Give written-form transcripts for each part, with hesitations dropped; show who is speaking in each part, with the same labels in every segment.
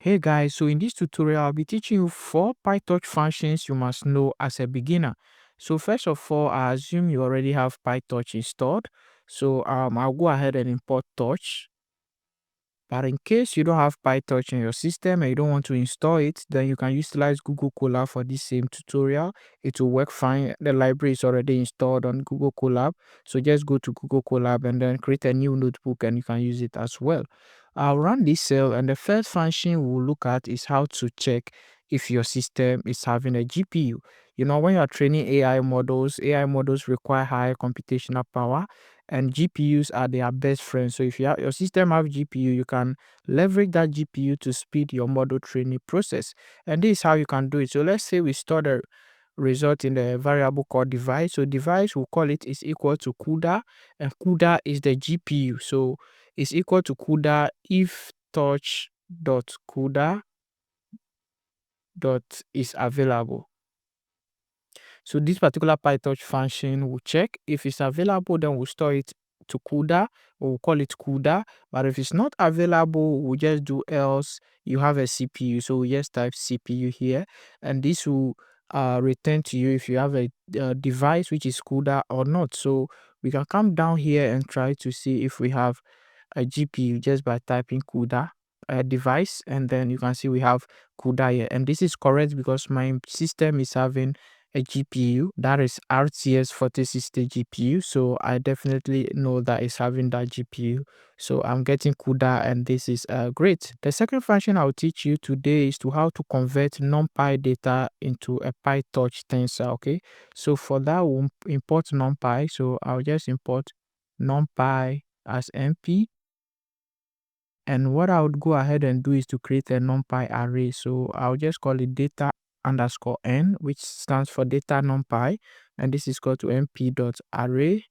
Speaker 1: Hey guys, so in this tutorial, I'll be teaching you 4 PyTorch functions you must know as a beginner. So first of all, I assume you already have PyTorch installed. So I'll go ahead and import Torch. But in case you don't have PyTorch in your system and you don't want to install it, then you can utilize Google Colab for this same tutorial. It will work fine. The library is already installed on Google Colab. So just go to Google Colab and then create a new notebook and you can use it as well. I'll run this cell, and the first function we'll look at is how to check if your system is having a GPU. You know, when you're training AI models require high computational power, and GPUs are their best friend. So if your system have GPU, you can leverage that GPU to speed your model training process. And this is how you can do it. So let's say we store the result in the variable called device. So device, we'll call it is equal to CUDA, and CUDA is the GPU. So it's equal to CUDA if touch.CUDA dot is available. So this particular PyTorch function will check if it's available, then we'll store it to CUDA, or we'll call it CUDA. But if it's not available, we'll just do else you have a CPU. So we just type CPU here, and this will return to you if you have a device which is CUDA or not. So we can come down here and try to see if we have a GPU just by typing CUDA device, and then you can see we have CUDA here, and this is correct because my system is having a GPU that is RTS 4060 GPU, so I definitely know that it's having that GPU. So I'm getting CUDA, and this is great. The second function I'll teach you today is to how to convert NumPy data into a PyTorch tensor. Okay, so for that we'll import NumPy. So I'll just import NumPy as np, and what I would go ahead and do is to create a NumPy array. So I'll just call it data underscore n, which stands for data NumPy, and this is equal to np.array.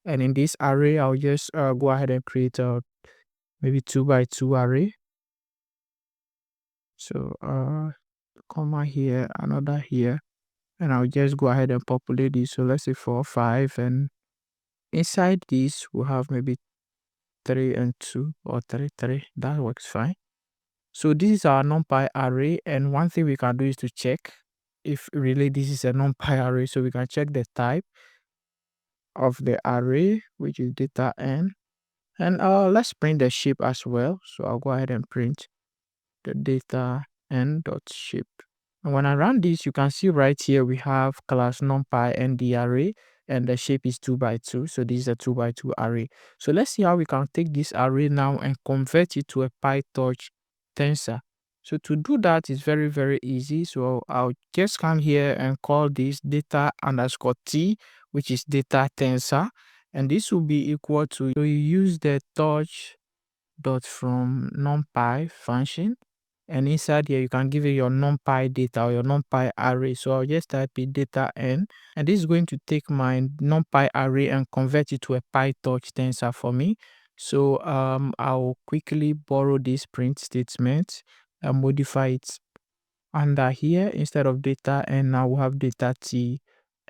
Speaker 1: And in this array, I'll just go ahead and create a maybe 2 by 2 array. So comma here, another here, and I'll just go ahead and populate this. So let's say 4, 5, and inside this we'll have maybe 3 and 2, or 3, 3. That works fine. So this is our NumPy array, and one thing we can do is to check if really this is a NumPy array. So we can check the type of the array, which is data n, and let's print the shape as well. So I'll go ahead and print the data n dot shape. And when I run this, you can see right here we have class NumPy and the array, and the shape is 2 by 2. So this is a 2 by 2 array. So let's see how we can take this array now and convert it to a PyTorch tensor. So to do that is very, very easy. So I'll just come here and call this data underscore t, which is data tensor, and this will be equal to, so you use the torch dot from NumPy function, and inside here you can give it your NumPy data or your NumPy array. So I'll just type in data n, and this is going to take my NumPy array and convert it to a PyTorch tensor for me. So I'll quickly borrow this print statement and modify it under here. Instead of data n, now we'll have data t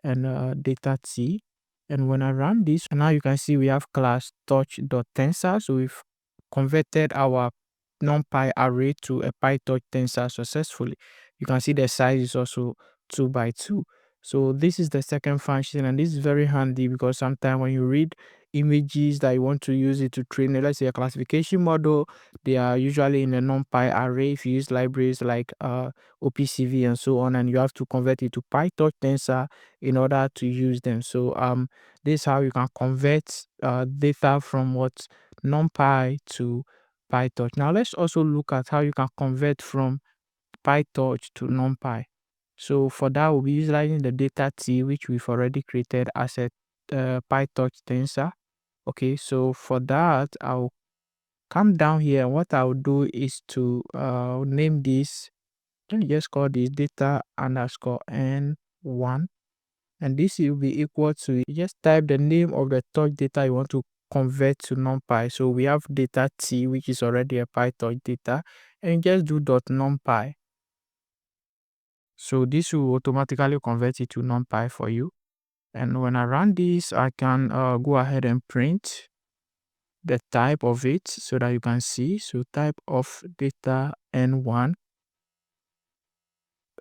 Speaker 1: and data t. And when I run this, and now you can see we have class torch.tensor. So we've converted our NumPy array to a PyTorch tensor successfully. You can see the size is also 2 by 2. So this is the second function, and this is very handy because sometimes when you read images that you want to use it to train, let's say a classification model, they are usually in a NumPy array. If you use libraries like OPCV and so on, and you have to convert it to PyTorch tensor in order to use them. So this is how you can convert data from what NumPy to PyTorch. Now let's also look at how you can convert from PyTorch to NumPy. So for that, we'll be utilizing the data t, which we've already created as a PyTorch tensor. Okay, so for that, I'll come down here, and what I'll do is to name this. Let me just call this data underscore n1, and this will be equal to, you just type the name of the torch data you want to convert to NumPy. So we have data t, which is already a PyTorch data, and you just do dot NumPy. So this will automatically convert it to NumPy for you. And when I run this, I can go ahead and print the type of it so that you can see. So type of data N1.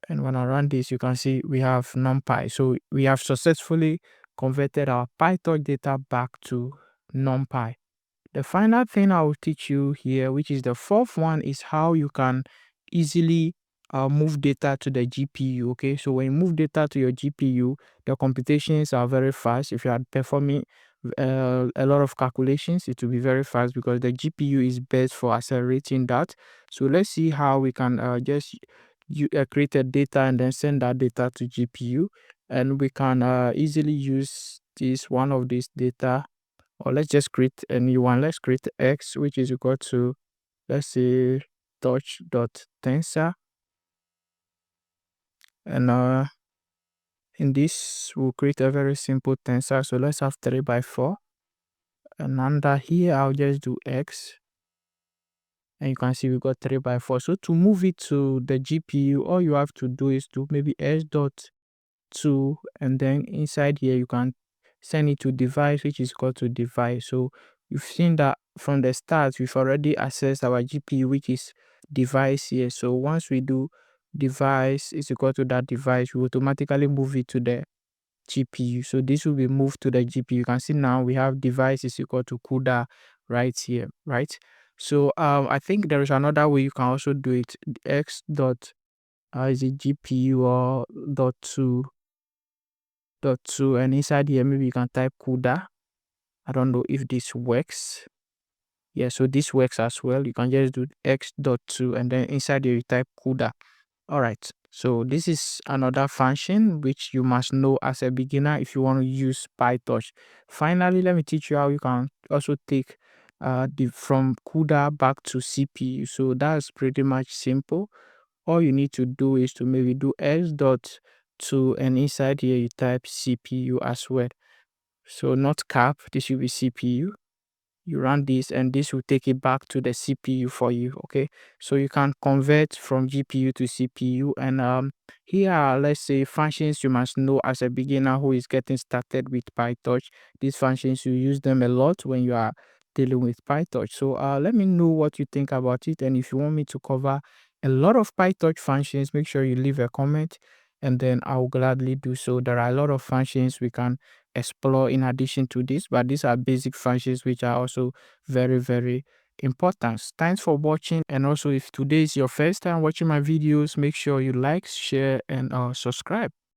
Speaker 1: And when I run this, you can see we have NumPy. So we have successfully converted our PyTorch data back to NumPy. The final thing I will teach you here, which is the fourth one, is how you can easily move data to the GPU. Okay, so when you move data to your GPU, the computations are very fast. If you are performing a lot of calculations, it will be very fast because the GPU is best for accelerating that. So let's see how we can just create a data and then send that data to GPU, and we can easily use this one of these data, or let's just create a new one. Let's create x, which is equal to, let's say, torch.tensor, and in this we'll create a very simple tensor. So let's have 3 by 4, and under here I'll just do x, and you can see we got 3 by 4. So to move it to the GPU, all you have to do is to maybe s.2, and then inside here you can send it to device, which is equal to device. So you've seen that from the start we've already accessed our GPU, which is device here. So once we do device is equal to that device, we automatically move it to the GPU. So this will be moved to the GPU. You can see now we have device is equal to CUDA right here, right? So I think there is another way you can also do it. X dot is it GPU or dot two, and inside here maybe you can type CUDA. I don't know if this works. Yeah, so this works as well. You can just do x.2, and then inside here you type CUDA. All right, so this is another function which you must know as a beginner if you want to use PyTorch. Finally, let me teach you how you can also take from CUDA back to CPU. So that's pretty much simple. All you need to do is to maybe do x.2, and inside here you type CPU as well. So not cap, this will be CPU. You run this and this will take it back to the CPU for you. Okay, so you can convert from GPU to CPU, and here are, let's say, functions you must know as a beginner who is getting started with PyTorch. These functions, you use them a lot when you are dealing with PyTorch. So let me know what you think about it, and if you want me to cover a lot of PyTorch functions, make sure you leave a comment, and then I'll gladly do so. There are a lot of functions we can explore in addition to this, but these are basic functions which are also very, very important. Thanks for watching, and also if today is your first time watching my videos, make sure you like, share, and subscribe.